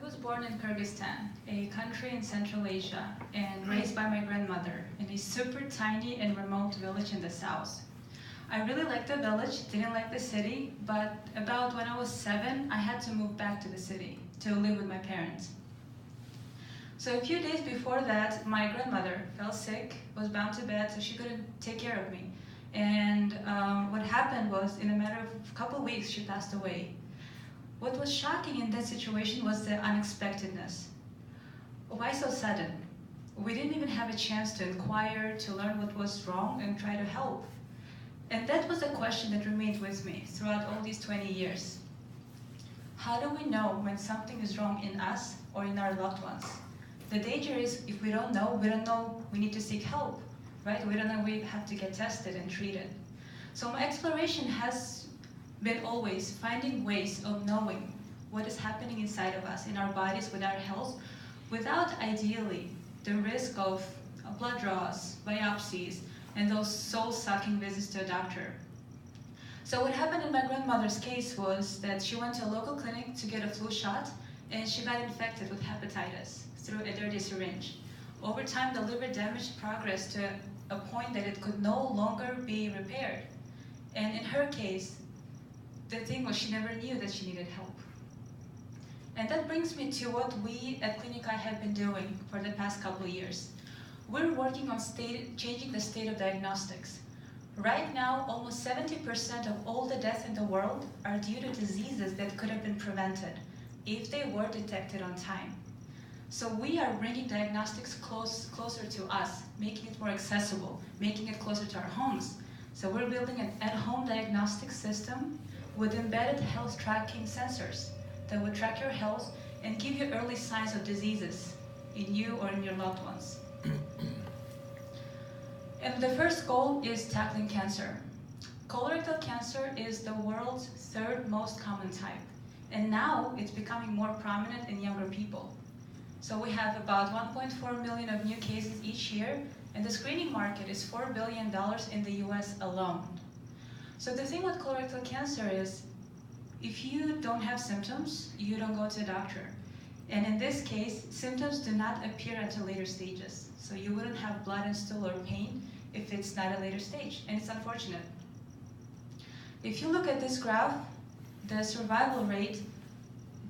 I was born in Kyrgyzstan, a country in Central Asia, and raised by my grandmother in a super tiny and remote village in the south. I really liked the village, didn't like the city, but about when I was 7, I had to move back to the city to live with my parents. So a few days before that, my grandmother fell sick, was bound to bed, so she couldn't take care of me. And what happened was, in a matter of a couple weeks, she passed away. What was shocking in that situation was the unexpectedness. Why so sudden? We didn't even have a chance to inquire, to learn what was wrong, and try to help. And that was a question that remained with me throughout all these 20 years. How do we know when something is wrong in us or in our loved ones? The danger is, if we don't know we need to seek help, right? We don't know we have to get tested and treated. So my exploration has been always finding ways of knowing what is happening inside of us, in our bodies, with our health, without ideally the risk of blood draws, biopsies, and those soul-sucking visits to a doctor. So what happened in my grandmother's case was that she went to a local clinic to get a flu shot, and she got infected with hepatitis through a dirty syringe. Over time, the liver damage progressed to a point that it could no longer be repaired. And in her case, the thing was she never knew that she needed help. And that brings me to what we at Clinicai have been doing for the past couple of years. We're working on changing the state of diagnostics. Right now, almost 70% of all the deaths in the world are due to diseases that could have been prevented if they were detected on time. So we are bringing diagnostics closer to us, making it more accessible, making it closer to our homes. So we're building an at-home diagnostic system with embedded health tracking sensors that would track your health and give you early signs of diseases in you or in your loved ones. And the first goal is tackling cancer. Colorectal cancer is the world's 3rd most common type, and now it's becoming more prominent in younger people. So we have about 1.4 million of new cases each year, and the screening market is $4 billion in the US alone. So the thing with colorectal cancer is, if you don't have symptoms, you don't go to a doctor. And in this case, symptoms do not appear until later stages. So you wouldn't have blood and stool or pain if it's not a later stage, and it's unfortunate. If you look at this graph, the survival rate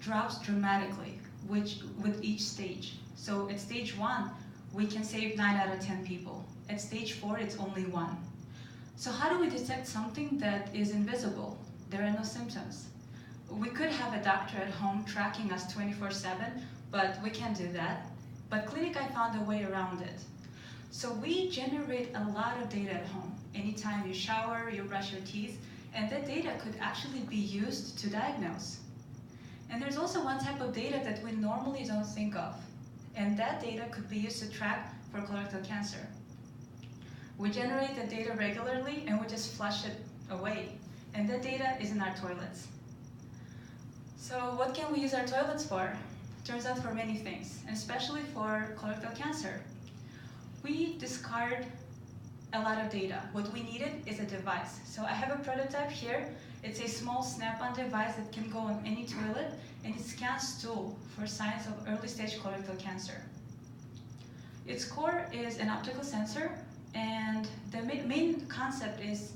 drops dramatically with each stage. So at stage 1, we can save 9 out of 10 people. At stage 4, it's only 1. So how do we detect something that is invisible? There are no symptoms. We could have a doctor at home tracking us 24/7, but we can't do that. But Clinicai found a way around it. So we generate a lot of data at home. Anytime you shower, you brush your teeth, and that data could actually be used to diagnose. And there's also one type of data that we normally don't think of, and that data could be used to track for colorectal cancer. We generate the data regularly, and we just flush it away, and that data is in our toilets. So what can we use our toilets for? Turns out for many things, and especially for colorectal cancer. We discard a lot of data. What we needed is a device. So I have a prototype here. It's a small snap-on device that can go on any toilet, and it scans stool for signs of early-stage colorectal cancer. Its core is an optical sensor, and the main concept is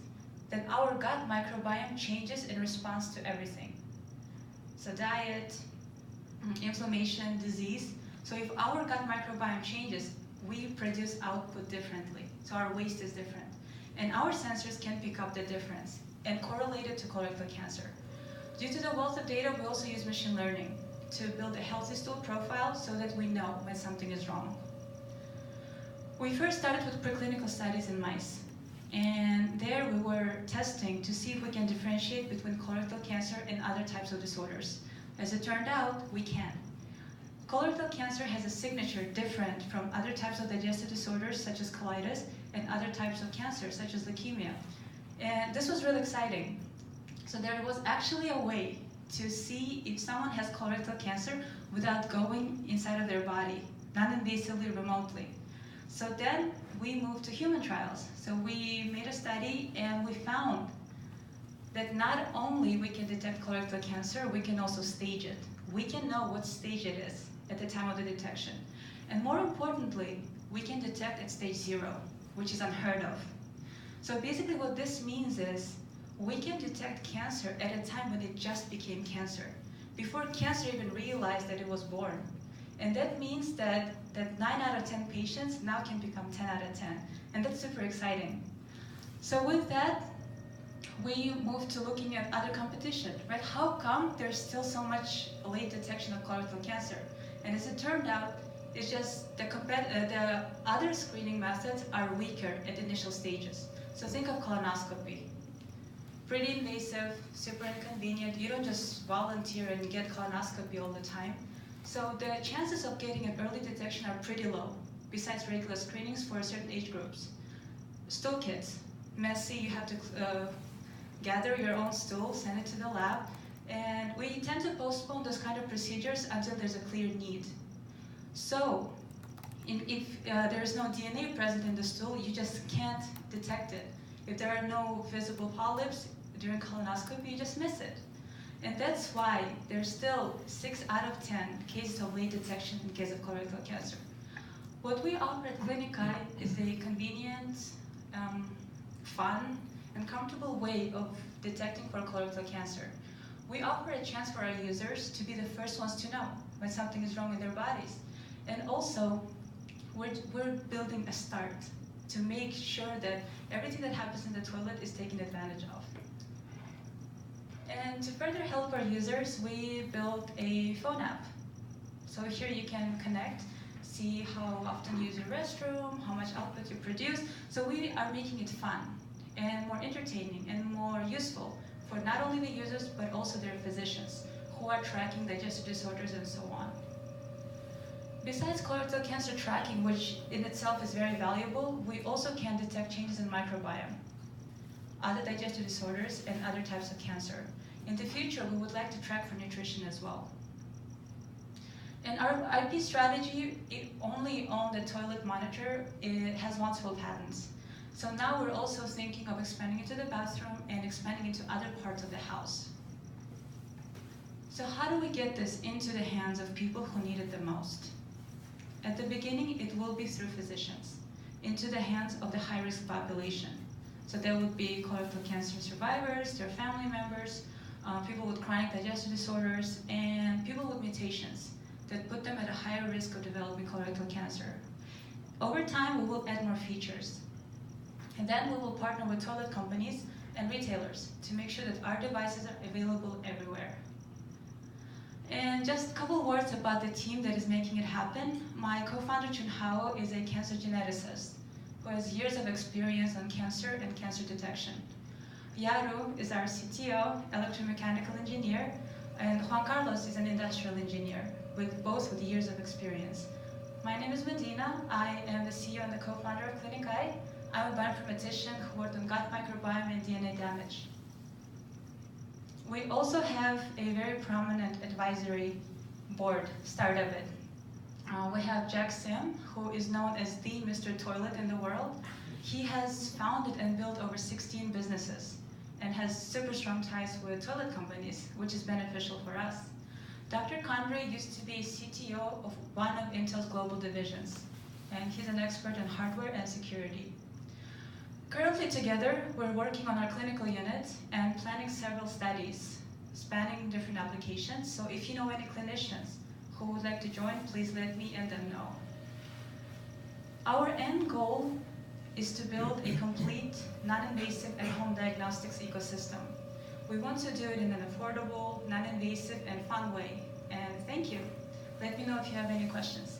that our gut microbiome changes in response to everything. So diet, inflammation, disease. So if our gut microbiome changes, we produce output differently. So our waste is different. And our sensors can pick up the difference and correlate it to colorectal cancer. Due to the wealth of data, we also use machine learning to build a healthy stool profile so that we know when something is wrong. We first started with preclinical studies in mice. And there we were testing to see if we can differentiate between colorectal cancer and other types of disorders. As it turned out, we can. Colorectal cancer has a signature different from other types of digestive disorders such as colitis and other types of cancer such as leukemia. And this was really exciting. So there was actually a way to see if someone has colorectal cancer without going inside of their body, non-invasively, remotely. So then we moved to human trials. So we made a study and we found that not only we can detect colorectal cancer, we can also stage it. We can know what stage it is at the time of the detection. And more importantly, we can detect at stage 0, which is unheard of. So basically what this means is we can detect cancer at a time when it just became cancer, before cancer even realized that it was born. And that means that 9 out of 10 patients now can become 10 out of 10. And that's super exciting. So with that, we move to looking at other competition, right? How come there's still so much late detection of colorectal cancer? And as it turned out, it's just the other screening methods are weaker at initial stages. So think of colonoscopy. Pretty invasive, super inconvenient. You don't just volunteer and get colonoscopy all the time. So the chances of getting an early detection are pretty low, besides regular screenings for certain age groups. Stool kits, messy, you have to gather your own stool, send it to the lab, and we tend to postpone those kind of procedures until there's a clear need. So if there is no DNA present in the stool, you just can't detect it. If there are no visible polyps during colonoscopy, you just miss it. And that's why there's still 6 out of 10 cases of late detection in case of colorectal cancer. What we offer at Clinicai is a convenient, fun, and comfortable way of detecting for colorectal cancer. We offer a chance for our users to be the first ones to know when something is wrong in their bodies. And also, we're building a start to make sure that everything that happens in the toilet is taken advantage of. And to further help our users, we built a phone app. So here you can connect, see how often you use your restroom, how much output you produce. So we are making it fun and more entertaining and more useful for not only the users, but also their physicians who are tracking digestive disorders and so on. Besides colorectal cancer tracking, which in itself is very valuable, we also can detect changes in microbiome, other digestive disorders, and other types of cancer. In the future, we would like to track for nutrition as well. And our IP strategy, only on the toilet monitor, it has multiple patents. So now we're also thinking of expanding into the bathroom and expanding into other parts of the house. So how do we get this into the hands of people who need it the most? At the beginning, it will be through physicians, into the hands of the high-risk population. So there would be colorectal cancer survivors, their family members, people with chronic digestive disorders, and people with mutations that put them at a higher risk of developing colorectal cancer. Over time, we will add more features. And then we will partner with toilet companies and retailers to make sure that our devices are available everywhere. And just a couple words about the team that is making it happen. My co-founder Chun Hao is a cancer geneticist who has years of experience on cancer and cancer detection. Yaru is our CTO, electromechanical engineer, and Juan Carlos is an industrial engineer, both with years of experience. My name is Medina. I am the CEO and the co-founder of Clinicai. I'm a bioinformatician who worked on gut microbiome and DNA damage. We also have a very prominent advisory board, start of it. We have Jack Sim, who is known as the Mr. Toilet in the world. He has founded and built over 16 businesses and has super strong ties with toilet companies, which is beneficial for us. Dr. Condrey used to be CTO of one of Intel's global divisions, and he's an expert in hardware and security. Currently together, we're working on our clinical unit and planning several studies spanning different applications. So if you know any clinicians who would like to join, please let me and them know. Our end goal is to build a complete, non-invasive at-home diagnostics ecosystem. We want to do it in an affordable, non-invasive, and fun way. And thank you. Let me know if you have any questions.